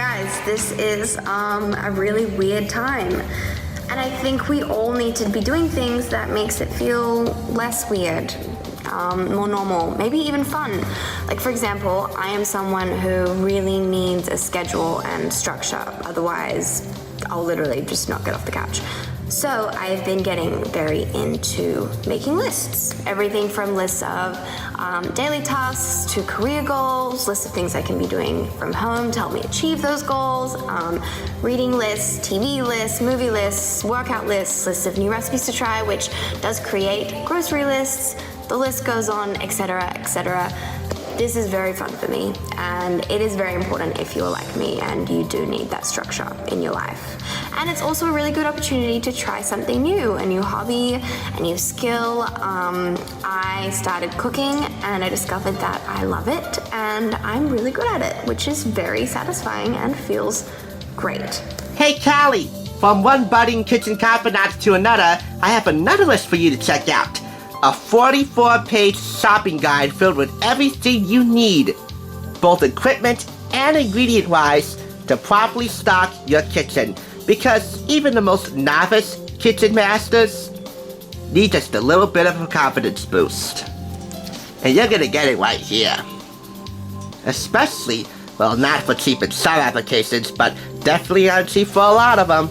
Guys, this is a really weird time. And I think we all need to be doing things that makes it feel less weird, more normal, maybe even fun. Like, for example, I am someone who really needs a schedule and structure. Otherwise, I'll literally just not get off the couch. So I've been getting very into making lists. Everything from lists of daily tasks to career goals, lists of things I can be doing from home to help me achieve those goals, reading lists, TV lists, movie lists, workout lists, lists of new recipes to try, which does create grocery lists. The list goes on, etc., etc. This is very fun for me, and it is very important if you're like me and you do need that structure in your life. And it's also a really good opportunity to try something new, a new hobby, a new skill. I started cooking and I discovered that I love it and I'm really good at it, which is very satisfying and feels great. Hey Callie, from one budding kitchen confidant to another, I have another list for you to check out. A 44-page shopping guide filled with everything you need, both equipment and ingredient-wise, to properly stock your kitchen. Because even the most novice kitchen masters need just a little bit of a confidence boost. And you're gonna get it right here. Especially, well, not for cheap in some applications, but definitely not cheap for a lot of them.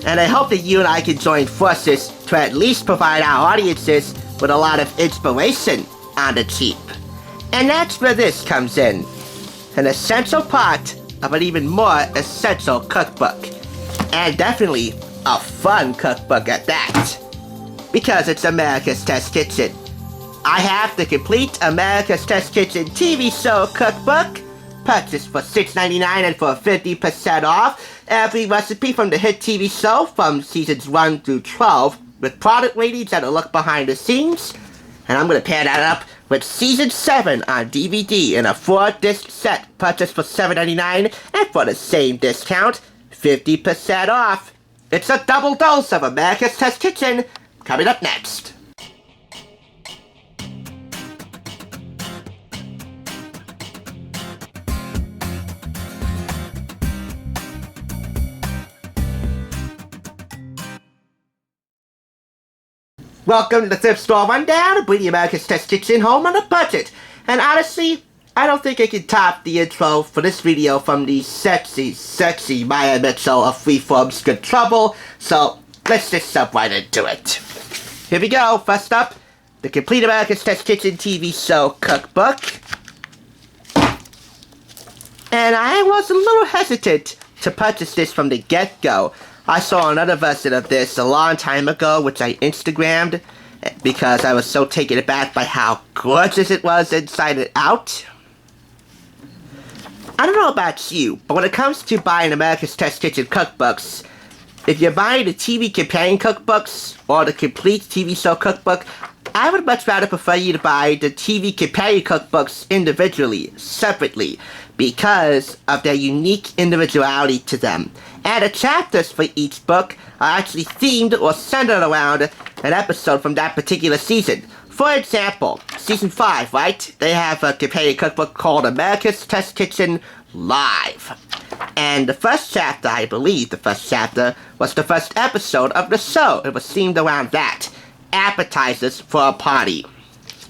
And I hope that you and I can join forces to at least provide our audiences with a lot of inspiration on the cheap. And that's where this comes in. An essential part of an even more essential cookbook. And definitely a fun cookbook at that. Because it's America's Test Kitchen. I have the complete America's Test Kitchen TV show cookbook, purchased for $6.99 and for 50% off. Every recipe from the hit TV show from seasons 1 through 12 with product ratings and a look behind the scenes. And I'm going to pair that up with season 7 on DVD in a 4-disc set purchased for $7.99 and for the same discount, 50% off. It's a double dose of America's Test Kitchen coming up next. Welcome to the Thrift Store Rundown, bringing America's Test Kitchen home on a budget. And honestly, I don't think I can top the intro for this video from the sexy Maya Mitchell of Freeform's Good Trouble, so let's just jump right into it. Here we go. First up, the complete America's Test Kitchen TV show cookbook. And I was a little hesitant to purchase this from the get-go. I saw another version of this a long time ago, which I Instagrammed, because I was so taken aback by how gorgeous it was inside and out. I don't know about you, but when it comes to buying America's Test Kitchen cookbooks, if you're buying the TV companion cookbooks or the complete TV show cookbook, I would much rather prefer you to buy the TV companion cookbooks individually, separately, because of their unique individuality to them. And the chapters for each book are actually themed or centered around an episode from that particular season. For example, season 5, right? They have a companion cookbook called America's Test Kitchen Live. And the first chapter, I believe the first chapter, was the first episode of the show. It was themed around that. Appetizers for a party.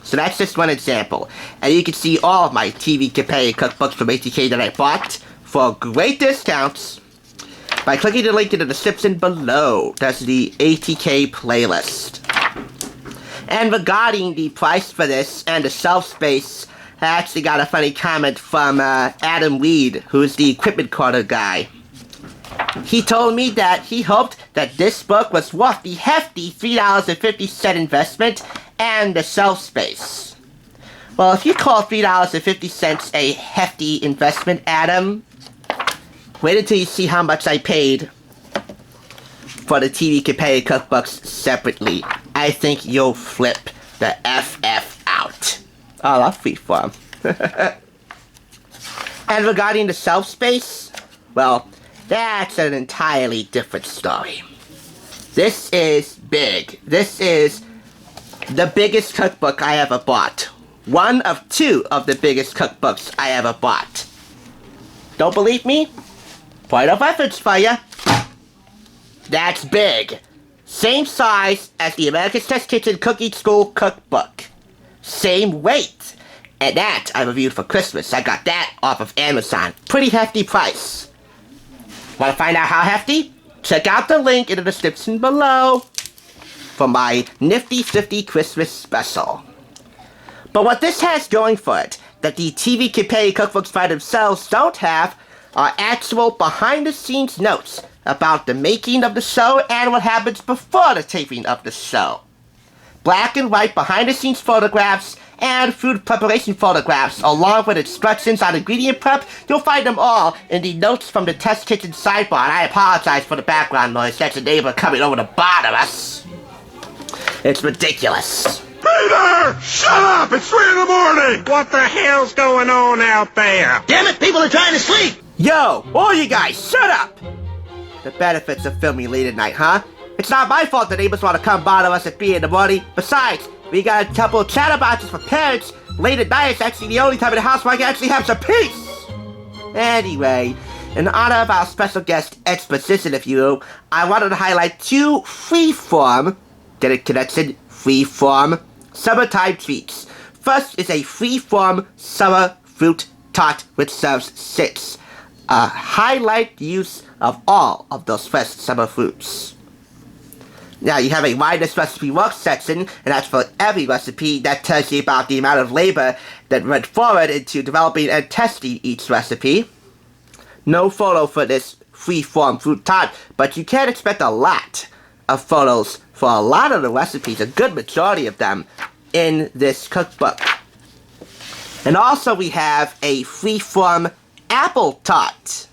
So that's just one example. And you can see all of my TV companion cookbooks from ATK that I bought for great discounts by clicking the link in the description below. That's the ATK playlist. And regarding the price for this and the shelf space, I actually got a funny comment from Adam Reed, who's the equipment corner guy. He told me that he hoped that this book was worth the hefty $3.50 investment and the shelf space. Well, if you call $3.50 a hefty investment, Adam, wait until you see how much I paid for the TV companion cookbooks separately. I think you'll flip the FF out. Oh, I love Freeform. And regarding the shelf space, well, that's an entirely different story. This is big. This is the biggest cookbook I ever bought. One of two of the biggest cookbooks I ever bought. Don't believe me? Point of reference for you. That's big. Same size as the America's Test Kitchen Cooking School Cookbook. Same weight. And that I reviewed for Christmas. I got that off of Amazon. Pretty hefty price. Want to find out how hefty? Check out the link in the description below for my nifty 50 Christmas special. But what this has going for it, that the TV companion cookbooks by themselves don't have, are actual behind-the-scenes notes about the making of the show and what happens before the taping of the show. Black and white behind-the-scenes photographs and food preparation photographs, along with instructions on ingredient prep. You'll find them all in the notes from the test kitchen sidebar. And I apologize for the background noise. That's a neighbor coming over to bother us. It's ridiculous. Peter! Shut up! It's 3 in the morning! What the hell's going on out there? Damn it, people are trying to sleep! Yo, all you guys, shut up! The benefits of filming late at night, huh? It's not my fault the neighbors want to come bother us at 3 in the morning. Besides, we got a couple of chatterboxes for parents. Late at night is actually the only time in the house where I can actually have some peace. Anyway, in honor of our special guest exposition, if you will, I wanted to highlight 2 freeform, get it connection, freeform, summertime treats. First is a freeform summer fruit tart which serves 6. Highlight use of all of those fresh summer fruits. Now, you have a why this recipe works section, and that's for every recipe that tells you about the amount of labor that went forward into developing and testing each recipe. No photo for this free-form fruit tart, but you can expect a lot of photos for a lot of the recipes, a good majority of them, in this cookbook. And also we have a free-form apple tart,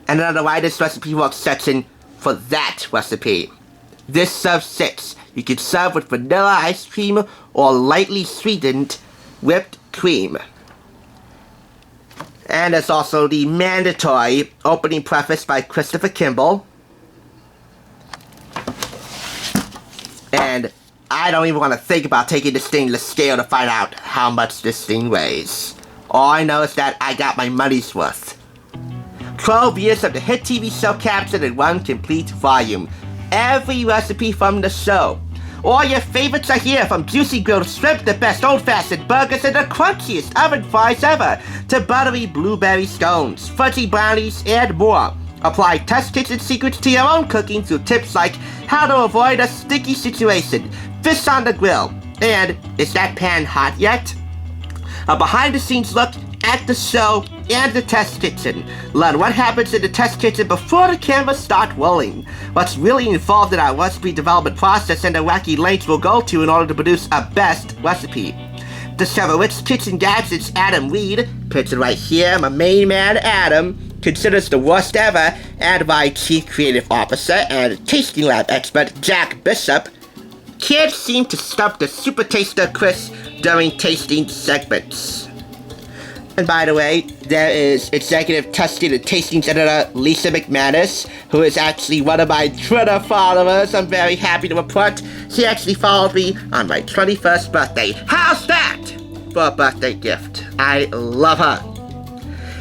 and another why this recipe works section for that recipe. This serves 6. You can serve with vanilla ice cream or lightly sweetened whipped cream. And there's also the mandatory opening preface by Christopher Kimball. And I don't even want to think about taking this thing to the scale to find out how much this thing weighs. All I know is that I got my money's worth. 12 years of the hit TV show captured in one complete volume. Every recipe from the show. All your favorites are here, from juicy grilled shrimp, the best old-fashioned burgers, and the crunchiest oven fries ever, to buttery blueberry scones, fudgy brownies, and more. Apply test kitchen secrets to your own cooking through tips like how to avoid a sticky situation, fish on the grill, and is that pan hot yet? A behind-the-scenes look at the show and the test kitchen. Learn what happens in the test kitchen before the cameras start rolling. What's really involved in our recipe development process and the wacky lengths we'll go to in order to produce a best recipe. Discover which kitchen gadgets Adam Reed, pictured right here, my main man Adam, considers the worst ever, and my chief creative officer and tasting lab expert Jack Bishop can't seem to stump the super taster Chris during tasting segments. And by the way, there is executive testing and tastings editor Lisa McManus, who is actually one of my Twitter followers. I'm very happy to report she actually followed me on my 21st birthday. How's that for a birthday gift? I love her.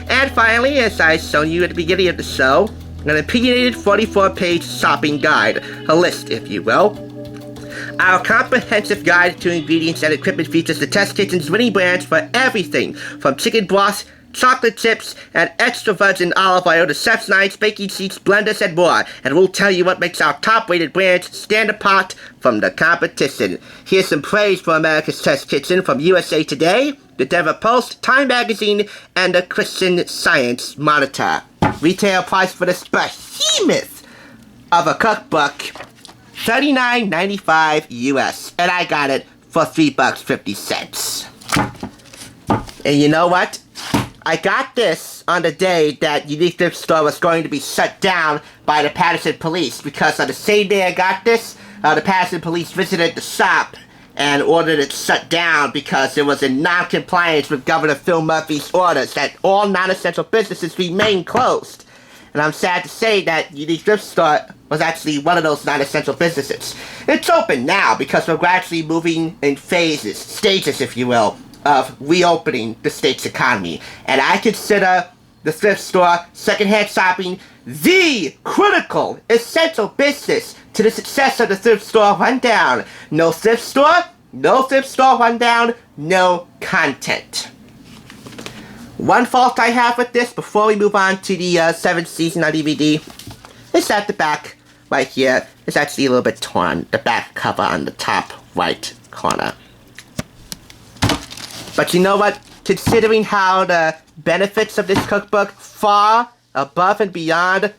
And finally, as I showed you at the beginning of the show, an opinionated 44-page shopping guide, a list if you will. Our comprehensive guide to ingredients and equipment features the test kitchen's winning brands for everything from chicken broth, chocolate chips, and extra virgin olive oil to chef's knives, baking sheets, blenders, and more. And we'll tell you what makes our top-rated brands stand apart from the competition. Here's some praise for America's Test Kitchen from USA Today, the Denver Post, Time Magazine, and the Christian Science Monitor. Retail price for this behemoth of a cookbook, $39.95 US, and I got it for $3.50. And you know what? I got this on the day that Unique Thrift Store was going to be shut down by the Patterson Police, because on the same day I got this, the Patterson Police visited the shop and ordered it shut down because it was in non-compliance with Governor Phil Murphy's orders that all non-essential businesses remain closed. And I'm sad to say that Unique Thrift Store was actually one of those non-essential businesses. It's open now because we're gradually moving in stages if you will, of reopening the state's economy. And I consider the thrift store, secondhand shopping, the critical, essential business to the success of the Thrift Store Rundown. No thrift store, no Thrift Store Rundown, no content. One fault I have with this before we move on to the 7th season on DVD is that the back right here is actually a little bit torn. The back cover on the top right corner. But you know what? Considering how the benefits of this cookbook far above and beyond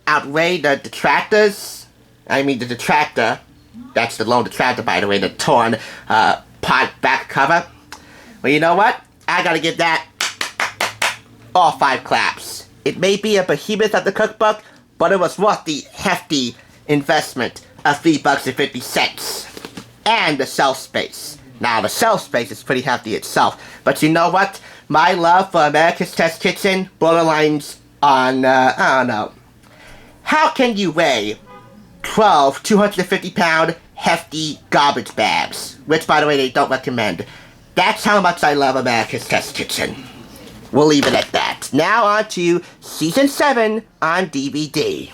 outweigh the detractors. I mean the detractor. That's the lone detractor, by the way, the torn pot back cover. Well, you know what? I gotta give that all 5 claps. It may be a behemoth of the cookbook, but it was worth the hefty investment of $3.50 and the shelf space. Now, the shelf space is pretty hefty itself, but you know what? My love for America's Test Kitchen borderlines on, I don't know. How can you weigh 12 250-pound hefty garbage bags? Which, by the way, they don't recommend. That's how much I love America's Test Kitchen. We'll leave it at that. Now on to Season 7 on DVD.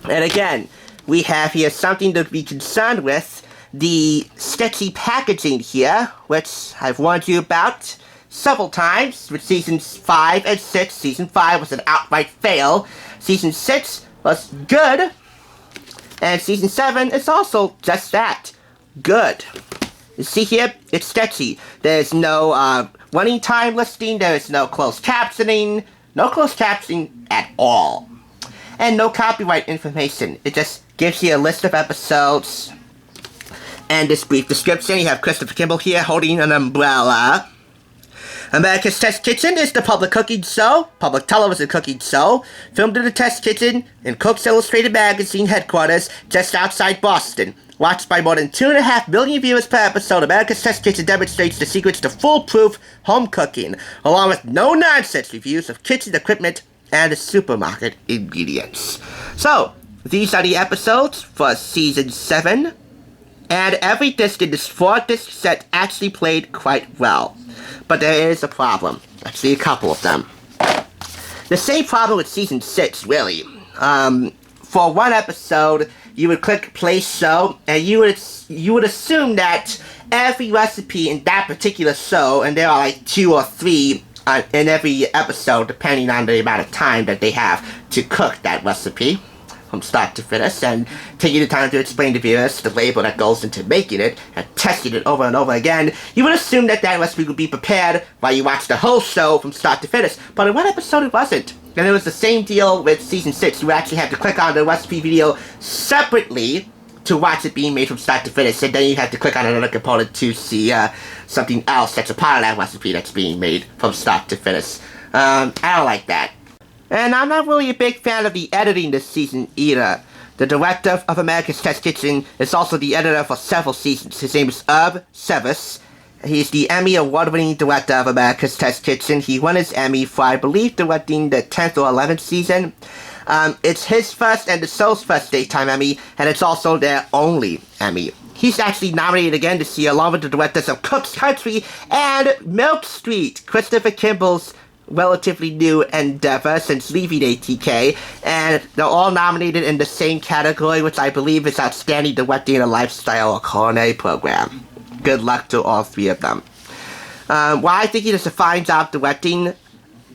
And again, we have here something to be concerned with. The sketchy packaging here, which I've warned you about several times with Seasons 5 and 6. Season 5 was an outright fail. Season 6 was good. And Season 7 is also just that. Good. You see here, it's sketchy. There's no running time listing, there's no closed captioning. No closed captioning at all. And no copyright information. It just gives you a list of episodes and this brief description. You have Christopher Kimball here holding an umbrella. America's Test Kitchen is the public cooking show, public television cooking show, filmed in the Test Kitchen in Cook's Illustrated Magazine headquarters just outside Boston. Watched by more than 2.5 million viewers per episode, America's Test Kitchen demonstrates the secrets to foolproof home cooking, along with no-nonsense reviews of kitchen equipment and supermarket ingredients. So, these are the episodes for Season 7, and every disc in this 4-disc set actually played quite well. But there is a problem. Actually, a couple of them. The same problem with Season 6, really. For one episode, you would click play show, and you would assume that every recipe in that particular show, and there are like 2 or 3 in every episode, depending on the amount of time that they have to cook that recipe from start to finish, and taking the time to explain to viewers the labor that goes into making it and testing it over and over again, you would assume that that recipe would be prepared while you watch the whole show from start to finish. But in one episode it wasn't. And it was the same deal with Season 6. You actually had to click on the recipe video separately to watch it being made from start to finish, and then you have to click on another component to see something else that's a part of that recipe that's being made from start to finish. I don't like that. And I'm not really a big fan of the editing this season either. The director of America's Test Kitchen is also the editor for several seasons. His name is Herb Sevis. He's the Emmy award-winning director of America's Test Kitchen. He won his Emmy for, I believe, directing the 10th or 11th season. It's his first and the show's first daytime Emmy, and it's also their only Emmy. He's actually nominated again this year, along with the directors of Cook's Country and Milk Street, Christopher Kimball's relatively new endeavor since leaving ATK, and they're all nominated in the same category, which I believe is Outstanding Directing in a Lifestyle or Culinary Program. Good luck to all 3 of them. While I think he does a fine job directing,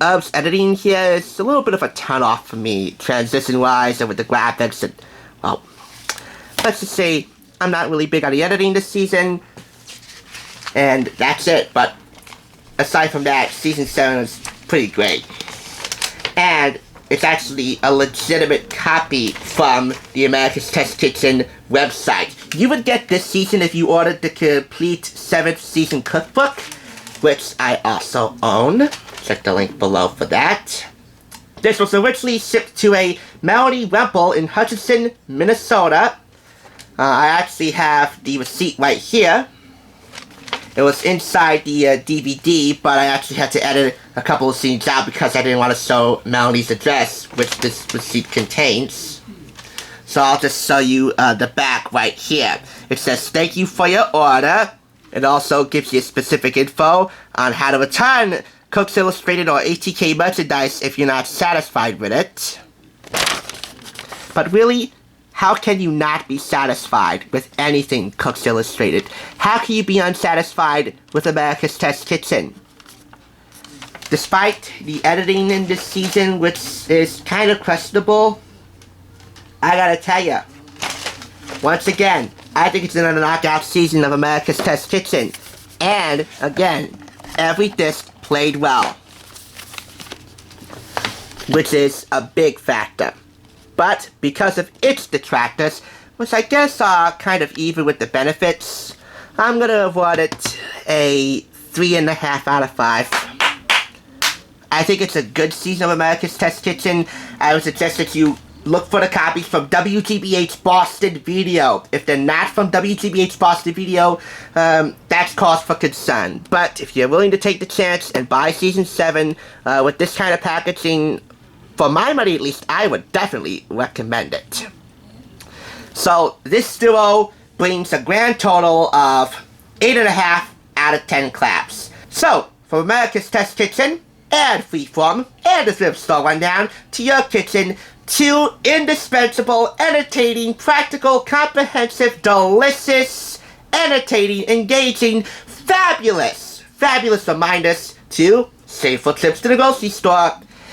Herb's editing here is a little bit of a turn-off for me, transition-wise and with the graphics, and, well, let's just say I'm not really big on the editing this season, and that's it. But aside from that, Season 7 is pretty great. And it's actually a legitimate copy from the America's Test Kitchen website. You would get this season if you ordered the complete 7th season cookbook, which I also own. Check the link below for that. This was originally shipped to a Melody Wemple in Hutchinson, Minnesota. I actually have the receipt right here. It was inside the DVD, but I actually had to edit a couple of scenes out because I didn't want to show Melanie's address, which this receipt contains. So I'll just show you the back right here. It says, "Thank you for your order." It also gives you specific info on how to return Cooks Illustrated or ATK merchandise if you're not satisfied with it. But really, how can you not be satisfied with anything Cooks Illustrated? How can you be unsatisfied with America's Test Kitchen? Despite the editing in this season, which is kind of questionable, I gotta tell ya, once again, I think it's another knockout season of America's Test Kitchen. And, again, every disc played well, which is a big factor. But because of its detractors, which I guess are kind of even with the benefits, I'm gonna award it a 3.5 out of 5. I think it's a good season of America's Test Kitchen. I would suggest that you look for the copies from WGBH Boston Video. If they're not from WGBH Boston Video, that's cause for concern. But if you're willing to take the chance and buy Season 7 with this kind of packaging, for my money at least, I would definitely recommend it. So this duo brings a grand total of 8.5 out of 10 claps. So, for America's Test Kitchen, and Freeform, and the Thrift Store Rundown, to your kitchen, 2 indispensable, entertaining, practical, comprehensive, delicious, entertaining, engaging, fabulous reminders to save for trips to the grocery store.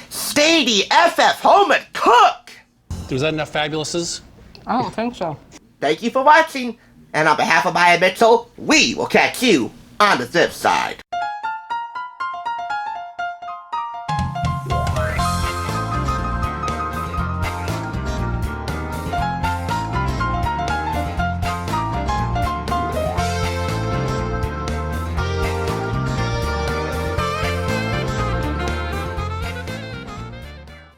Stay the FF home and cook! Was that enough fabulouses? I don't think so. Thank you for watching, and on behalf of Maya Mitchell, we will catch you on the Thrift side.